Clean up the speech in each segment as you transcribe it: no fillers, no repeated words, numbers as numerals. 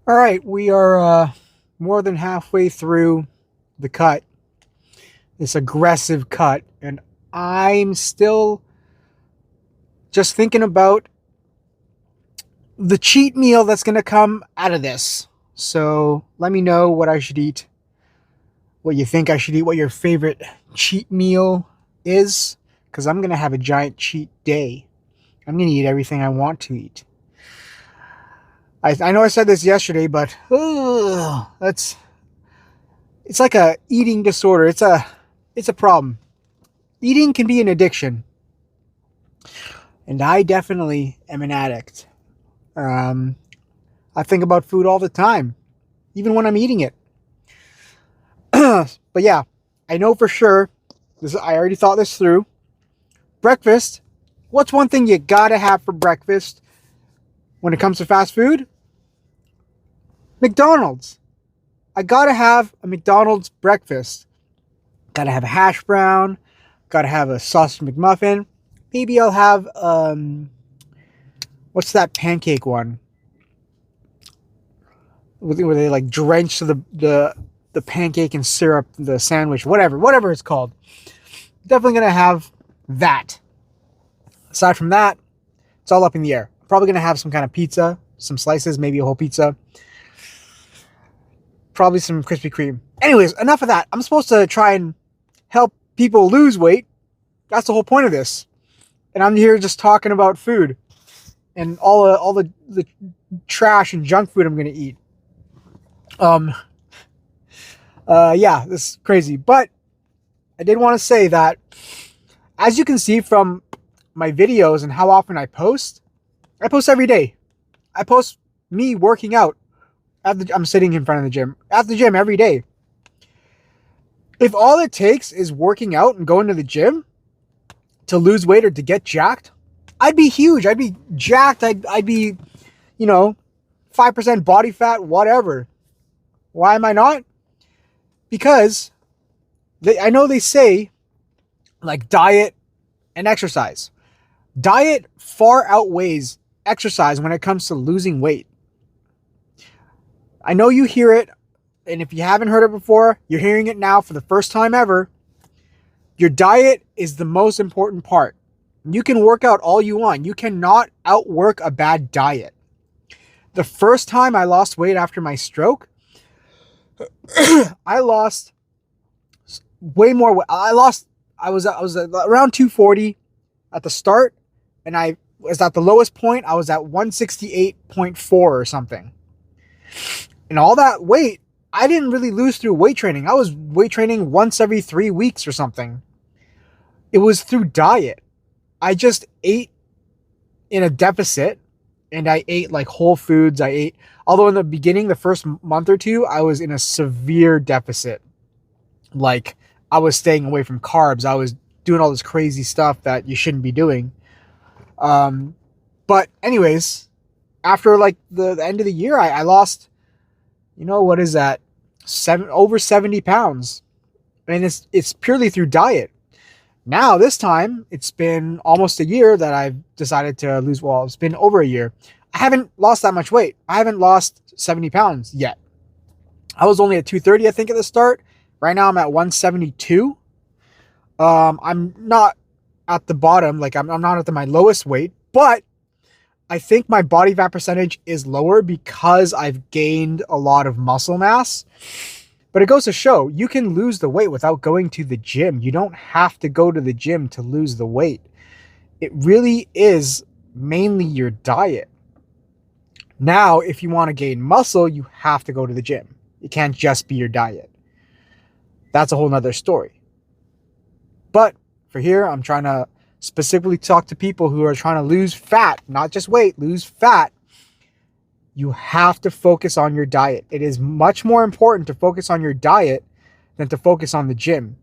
All right, we are more than halfway through the cut, this aggressive cut, and I'm still just thinking about the cheat meal that's going to come out of this. So let me know what I should eat, what you think I should eat, what your favorite cheat meal is, because I'm going to have a giant cheat day. I'm going to eat everything I want to eat. I know I said this yesterday, but that's it's like a eating disorder. It's a problem. Eating can be an addiction, and I definitely am an addict. Um, I think about food all the time, even when I'm eating it. But yeah, I know for sure. I already thought this through. Breakfast. What's one thing you gotta have for breakfast when it comes to fast food? McDonald's. I gotta have a McDonald's breakfast. Gotta have a hash brown. Gotta have a sausage McMuffin. Maybe I'll have what's that pancake one? Where they like drench the pancake in syrup, the sandwich, whatever it's called. Definitely gonna have that. Aside from that, it's all up in the air. Probably gonna have some kind of pizza, some slices, maybe a whole pizza. Probably some Krispy Kreme. Anyways, enough of that. I'm supposed to try and help people lose weight. That's the whole point of this. And I'm here just talking about food and all the trash and junk food I'm gonna eat. Um, yeah, this is crazy. But I did want to say that, as you can see from my videos and how often I post every day. I post me working out. I'm sitting in front of the gym. At the gym every day. If all it takes is working out and going to the gym to lose weight or to get jacked, I'd be huge. I'd be jacked. I'd be, 5% body fat, whatever. Why am I not? Because I know they say like diet and exercise. Diet far outweighs exercise when it comes to losing weight. I know you hear it, and if you haven't heard it before, you're hearing it now for the first time ever. Your diet is the most important part. You can work out all you want. You cannot outwork a bad diet. The first time I lost weight after my stroke, I lost way more weight. I was around 240 at the start, and I was at the lowest point. I was at 168.4 or something. And all that weight, I didn't really lose through weight training. I was weight training once every 3 weeks or something. It was through diet. I just ate in a deficit, and I ate like whole foods. Although in the beginning, the first month or two, I was in a severe deficit. Like, I was staying away from carbs. I was doing all this crazy stuff that you shouldn't be doing. But anyways, after like the end of the year, I lost, what is that? Over 70 pounds. And it's purely through diet. Now, this time, it's been almost a year that I've decided to lose. Well, it's been over a year. I haven't lost that much weight. I haven't lost 70 pounds yet. I was only at 230, I think, at the start. Right now, I'm at 172. I'm not at the bottom. Like, I'm not at my lowest weight. But I think my body fat percentage is lower because I've gained a lot of muscle mass. But it goes to show, you can lose the weight without going to the gym. You don't have to go to the gym to lose the weight. It really is mainly your diet. Now, if you want to gain muscle, you have to go to the gym. It can't just be your diet. That's a whole nother story. But for here, I'm trying to specifically talk to people who are trying to lose fat, not just weight, lose fat. You have to focus on your diet. It is much more important to focus on your diet than to focus on the gym.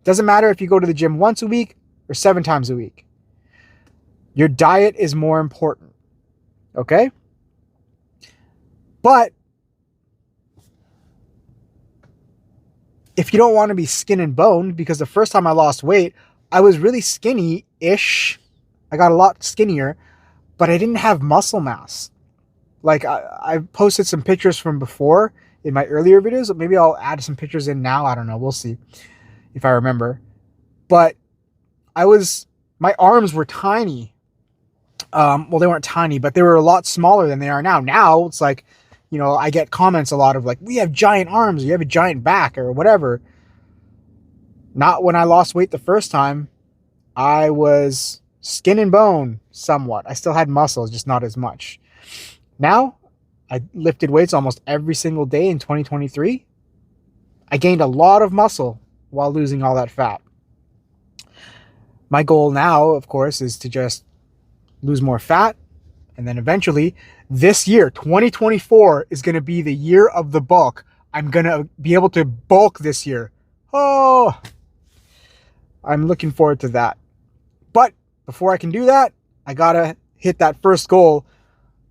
It doesn't matter if you go to the gym once a week or 7 times a week. Your diet is more important. Okay? But if you don't want to be skin and bone, because the first time I lost weight, I was really skinny-ish. I got a lot skinnier, but I didn't have muscle mass. Like I posted some pictures from before in my earlier videos. Maybe I'll add some pictures in now. I don't know. We'll see if I remember. But my arms were tiny. Well, they weren't tiny, but they were a lot smaller than they are now. Now it's like, I get comments a lot of like, we have giant arms, you have a giant back or whatever. Not when I lost weight the first time. I was skin and bone somewhat. I still had muscles, just not as much. Now, I lifted weights almost every single day in 2023. I gained a lot of muscle while losing all that fat. My goal now, of course, is to just lose more fat. And then eventually, this year, 2024, is going to be the year of the bulk. I'm going to be able to bulk this year. Oh, I'm looking forward to that. But before I can do that, I got to hit that first goal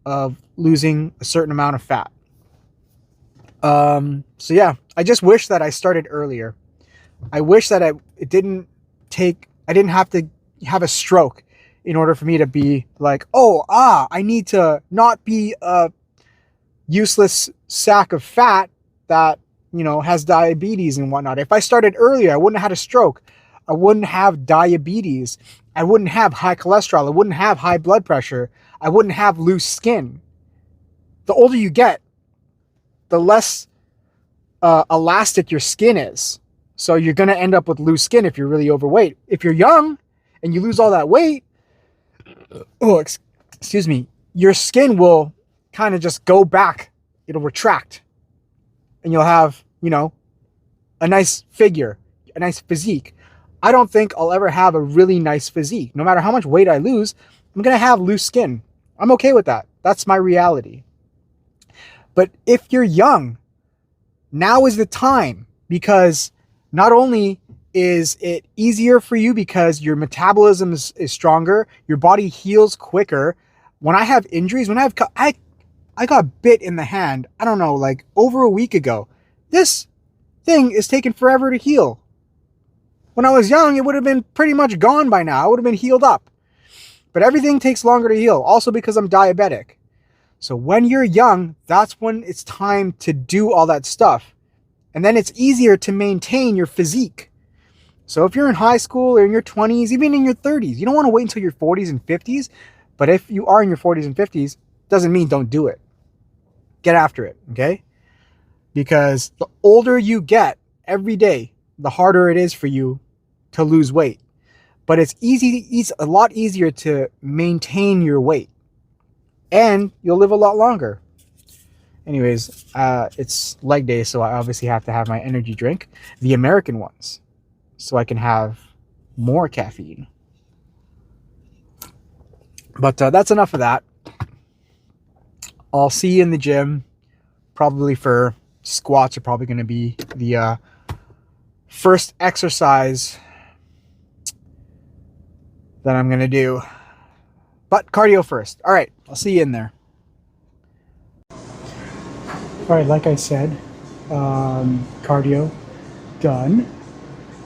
of losing a certain amount of fat. So yeah, I just wish that I started earlier. I wish that I didn't have to have a stroke in order for me to be like, I need to not be a useless sack of fat that, has diabetes and whatnot. If I started earlier, I wouldn't have had a stroke. I wouldn't have diabetes. I wouldn't have high cholesterol. I wouldn't have high blood pressure. I wouldn't have loose skin. The older you get, the less elastic your skin is. So you're going to end up with loose skin if you're really overweight. If you're young and you lose all that weight, excuse me, your skin will kind of just go back. It'll retract. And you'll have, a nice figure, a nice physique. I don't think I'll ever have a really nice physique. No matter how much weight I lose, I'm going to have loose skin. I'm okay with that. That's my reality. But if you're young, now is the time, because not only is it easier for you because your metabolism is stronger, your body heals quicker. When I have injuries, I got bit in the hand, I don't know, like over a week ago. This thing is taking forever to heal. When I was young, it would have been pretty much gone by now. I would have been healed up. But everything takes longer to heal, also because I'm diabetic. So when you're young, that's when it's time to do all that stuff. And then it's easier to maintain your physique. So if you're in high school or in your 20s, even in your 30s, you don't want to wait until your 40s and 50s. But if you are in your 40s and 50s, doesn't mean don't do it. Get after it, okay? Because the older you get every day, the harder it is for you to lose weight. But it's a lot easier to maintain your weight. And you'll live a lot longer. Anyways, it's leg day, so I obviously have to have my energy drink, the American ones, so I can have more caffeine. But that's enough of that. I'll see you in the gym. Probably for squats are probably going to be the first exercise that I'm going to do. But cardio first. All right, I'll see you in there. All right, like I said, cardio done,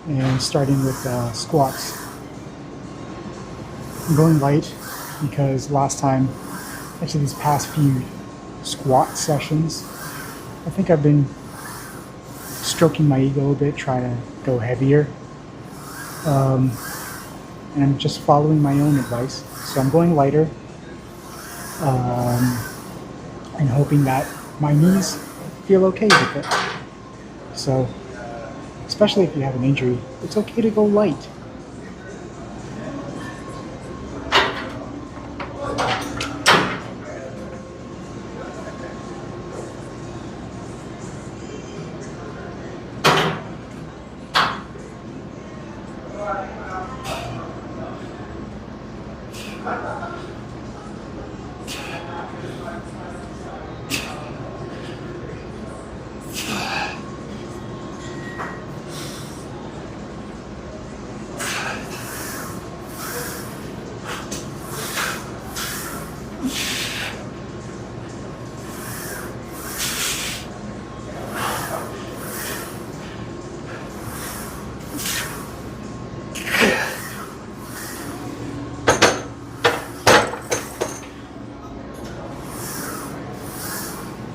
and starting with squats. I'm going light because last time, actually these past few squat sessions, I think I've been stroking my ego a bit, trying to go heavier. And I'm just following my own advice. So I'm going lighter, and hoping that my knees feel okay with it. So, especially if you have an injury, it's okay to go light.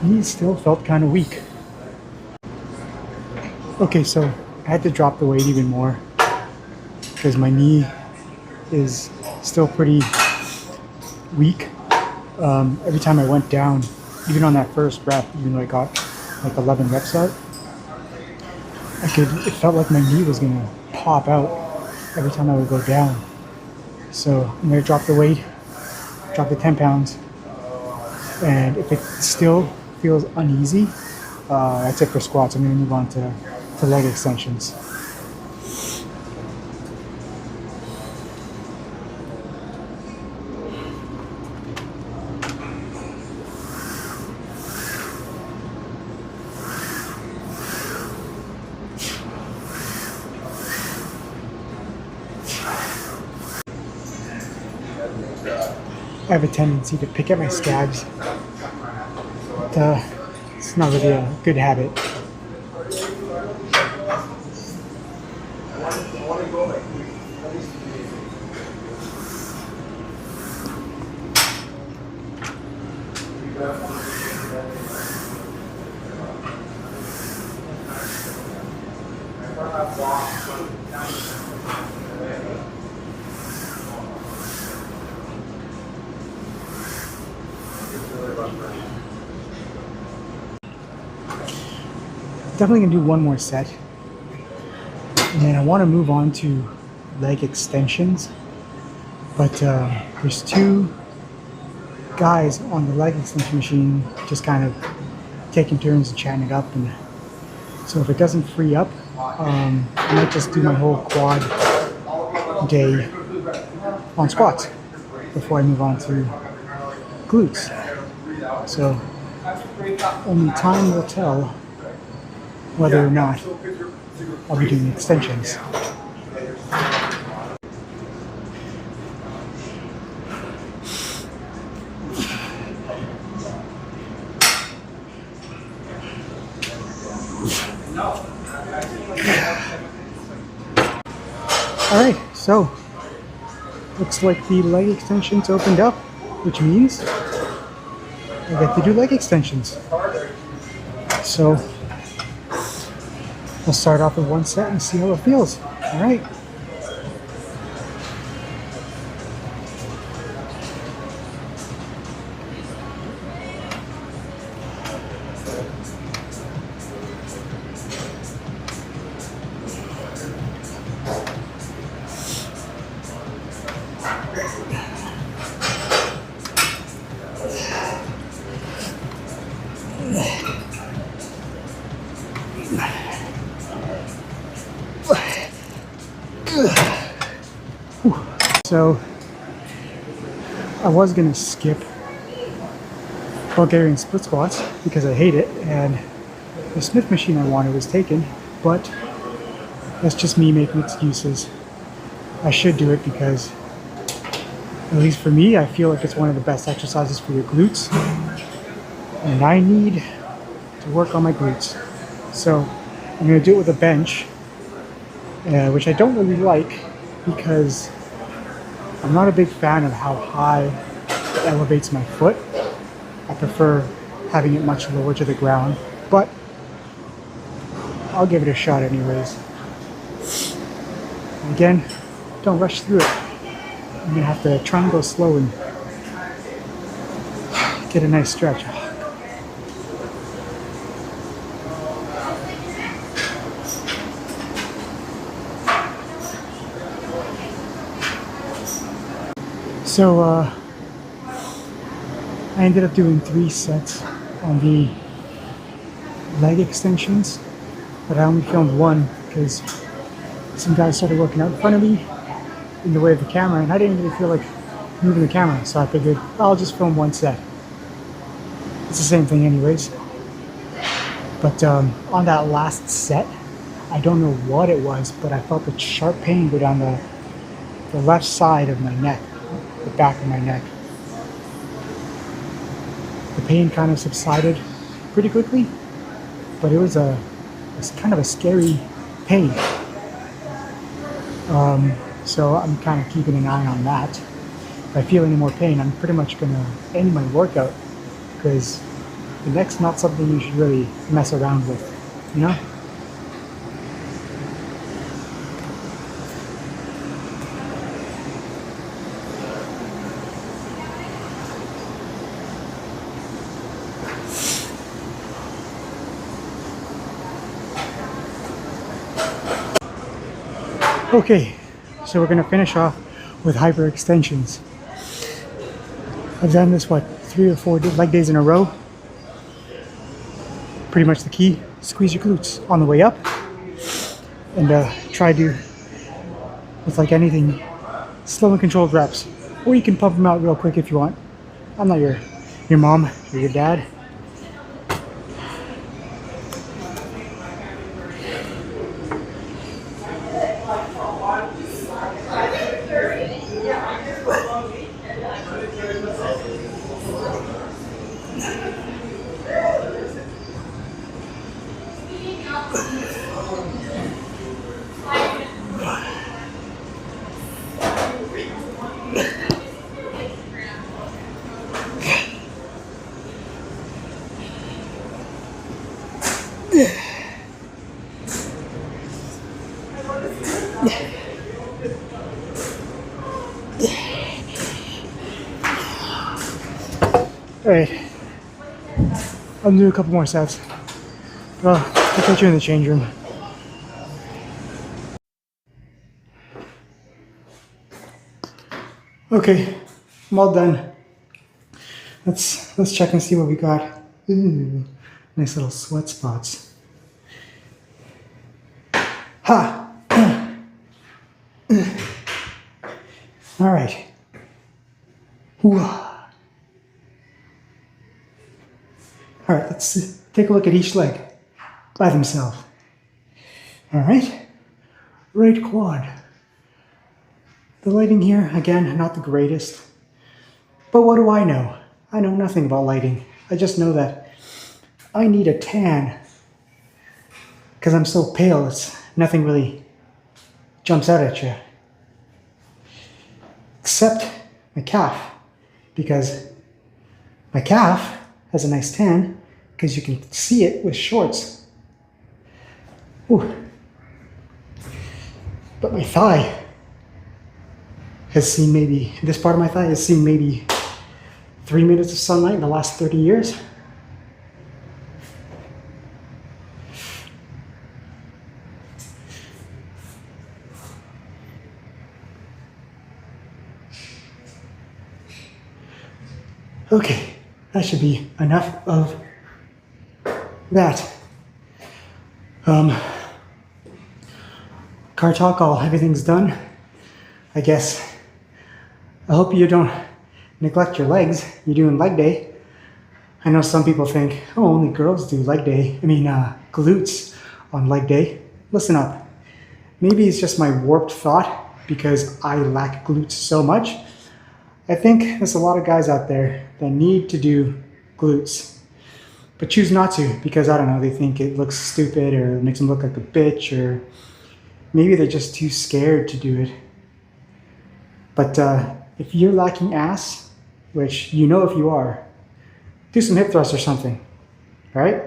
He still felt kind of weak. Okay, so I had to drop the weight even more because my knee is still pretty weak. Every time I went down, even on that first rep, even though I got like 11 reps out, it felt like my knee was gonna pop out every time I would go down. So I'm gonna drop the weight, drop the 10 pounds, and if it still feels uneasy, that's it for squats. I'm gonna move on to leg extensions. I have a tendency to pick at my scabs. But, it's not really a good habit. Definitely gonna do one more set, and then I want to move on to leg extensions. But there's two guys on the leg extension machine just kind of taking turns and chatting it up, and so if it doesn't free up, I might just do my whole quad day on squats before I move on to glutes. So only time will tell whether or not I'll be doing extensions. Alright, so looks like the leg extensions opened up, which means I get to do leg extensions. So we'll start off with one set and see how it feels. Alright. So I was gonna skip Bulgarian split squats because I hate it, and the Smith machine I wanted was taken, but that's just me making excuses. I should do it because, at least for me, I feel like it's one of the best exercises for your glutes, and I need to work on my glutes. So I'm gonna do it with a bench, which I don't really like because I'm not a big fan of how high it elevates my foot. I prefer having it much lower to the ground, but I'll give it a shot anyways. And again, don't rush through it. I'm gonna have to try and go slow and get a nice stretch. So I ended up doing 3 sets on the leg extensions, but I only filmed one because some guys started working out in front of me in the way of the camera, and I didn't really feel like moving the camera, so I figured I'll just film one set. It's the same thing anyways. But on that last set, I don't know what it was, but I felt a sharp pain go down the left side of my neck, the back of my neck. The pain kind of subsided pretty quickly, but it's kind of a scary pain. So I'm kind of keeping an eye on that. If I feel any more pain, I'm pretty much going to end my workout because The neck's not something you should really mess around with, you know? Okay, so we're gonna finish off with hyperextensions. I've done this, what, 3 or 4 leg days in a row. Pretty much the key, squeeze your glutes on the way up. And try to, with like anything, slow and controlled reps. Or you can pump them out real quick if you want. I'm not your mom or your dad. Alright, I'll do a couple more sets. Well, I'll catch you in the change room. Okay, I'm all done. Let's check and see what we got. Ooh, nice little sweat spots. Ha! Alright. Alright, let's take a look at each leg by themselves. Alright, right quad. The lighting here, again, not the greatest. But what do I know? I know nothing about lighting. I just know that I need a tan. Because I'm so pale, nothing really jumps out at you. Except my calf. Because my calf has a nice tan because you can see it with shorts. Ooh. But my thigh has seen maybe, this part of my thigh has seen maybe 3 minutes of sunlight in the last 30 years. Okay, that should be enough of that. Car talk, everything's done. I guess. I hope you don't neglect your legs. You're doing leg day. I know some people think, oh, only girls do leg day. Glutes on leg day. Listen up. Maybe it's just my warped thought because I lack glutes so much. I think there's a lot of guys out there that need to do glutes, but choose not to because, I don't know, they think it looks stupid or makes them look like a bitch, or maybe they're just too scared to do it. But if you're lacking ass, which you know if you are, do some hip thrusts or something, all right?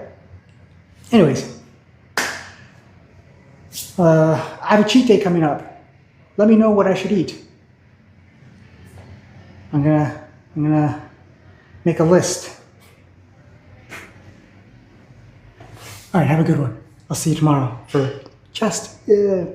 Anyways, I have a cheat day coming up. Let me know what I should eat. I'm gonna make a list. All right, have a good one. I'll see you tomorrow for chest. Yeah.